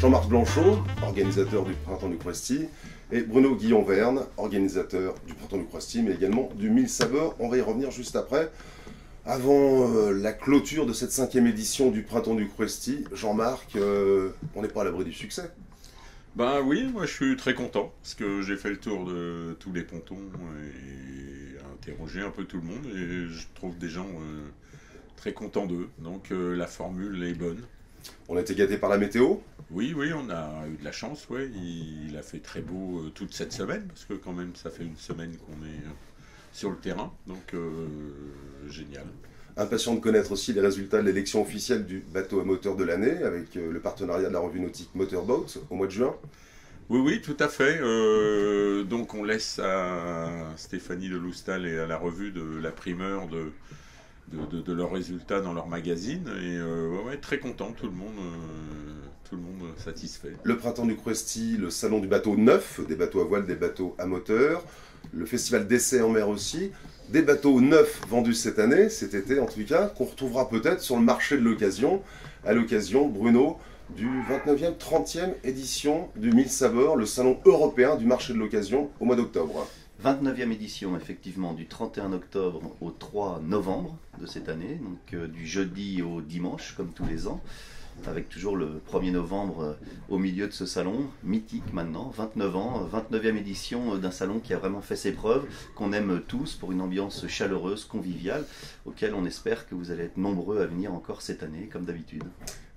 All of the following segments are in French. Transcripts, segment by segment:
Jean-Marc Blanchot, organisateur du Printemps du Crouesty, et Bruno Guillon-Verne, organisateur du Printemps du Crouesty, mais également du 1000 Saveurs. On va y revenir juste après. Avant la clôture de cette 5e édition du Printemps du Crouesty, Jean-Marc, on n'est pas à l'abri du succès. Ben oui, moi je suis très content parce que j'ai fait le tour de tous les pontons et interrogé un peu tout le monde et je trouve des gens très contents d'eux. Donc la formule est bonne. On a été gâtés par la météo. Oui, on a eu de la chance, ouais. Il a fait très beau toute cette semaine parce que quand même ça fait une semaine qu'on est sur le terrain, donc génial. Impatient de connaître aussi les résultats de l'élection officielle du bateau à moteur de l'année avec le partenariat de la revue nautique Motorboat au mois de juin. Oui, tout à fait. Donc on laisse à Stéphanie de Loustal et à la revue de la primeur de leurs résultats dans leur magazine. Et très content, tout le monde satisfait. Le Printemps du Crouesty, le salon du bateau neuf, des bateaux à voile, des bateaux à moteur, le festival d'essais en mer aussi, des bateaux neufs vendus cette année, cet été en tout cas, qu'on retrouvera peut-être sur le marché de l'occasion, à l'occasion, Bruno, du 29e, 30e édition du 1000 Saveurs, le salon européen du marché de l'occasion au mois d'octobre. 29e édition, effectivement, du 31 octobre au 3 novembre de cette année, donc du jeudi au dimanche, comme tous les ans, avec toujours le 1er novembre au milieu de ce salon, mythique maintenant, 29 ans, 29e édition d'un salon qui a vraiment fait ses preuves, qu'on aime tous pour une ambiance chaleureuse, conviviale, auquel on espère que vous allez être nombreux à venir encore cette année, comme d'habitude.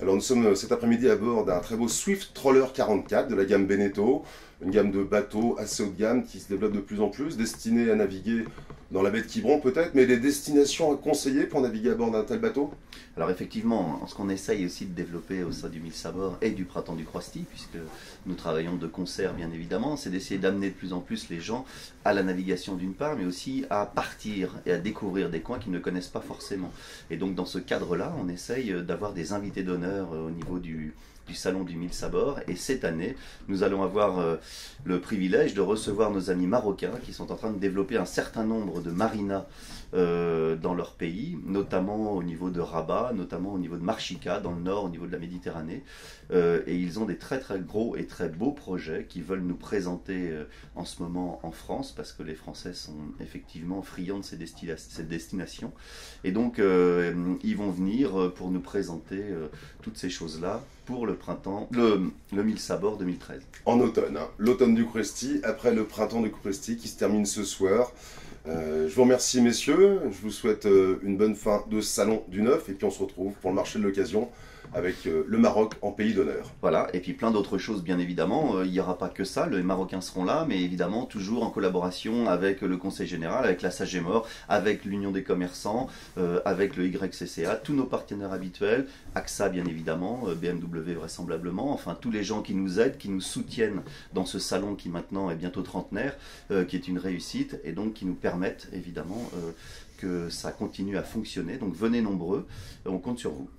Alors nous sommes cet après-midi à bord d'un très beau Swift Trawler 44 de la gamme Beneteau, une gamme de bateaux assez haut de gamme qui se développe de plus en plus, destinée à naviguer dans la baie de Quiberon peut-être, mais des destinations à conseiller pour naviguer à bord d'un tel bateau? Alors effectivement, ce qu'on essaye aussi de développer au sein du 1000 Saveurs et du Printemps du Crouesty, puisque nous travaillons de concert bien évidemment, c'est d'essayer d'amener de plus en plus les gens à la navigation d'une part, mais aussi à partir et à découvrir des coins qu'ils ne connaissent pas forcément. Et donc dans ce cadre-là, on essaye d'avoir des invités d'honneur au niveau du salon du 1000 Saveurs, et cette année nous allons avoir le privilège de recevoir nos amis marocains qui sont en train de développer un certain nombre de marinas dans leur pays, notamment au niveau de Rabat, notamment au niveau de Marchika dans le nord, au niveau de la Méditerranée, et ils ont des très gros et très beaux projets qu'ils veulent nous présenter en ce moment en France, parce que les Français sont effectivement friands de cette destination, et donc ils vont venir pour nous présenter toutes ces choses-là pour le printemps, le 1000 Saveurs 2013. En automne, hein, l'automne du Crouesty, après le Printemps du Crouesty qui se termine ce soir. Je vous remercie messieurs, je vous souhaite une bonne fin de salon du neuf et puis on se retrouve pour le marché de l'occasion avec le Maroc en pays d'honneur. Voilà, et puis plein d'autres choses bien évidemment, il n'y aura pas que ça, les Marocains seront là, mais évidemment toujours en collaboration avec le Conseil Général, avec la SAGEMOR, avec l'Union des Commerçants, avec le YCCA, tous nos partenaires habituels, AXA bien évidemment, BMW vraisemblablement, enfin tous les gens qui nous aident, qui nous soutiennent dans ce salon qui maintenant est bientôt trentenaire, qui est une réussite, et donc qui nous permettent évidemment que ça continue à fonctionner, donc venez nombreux, on compte sur vous.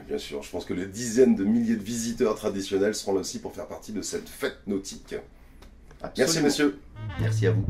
Bien sûr, je pense que les dizaines de milliers de visiteurs traditionnels seront là aussi pour faire partie de cette fête nautique. Absolument. Merci messieurs. Merci à vous.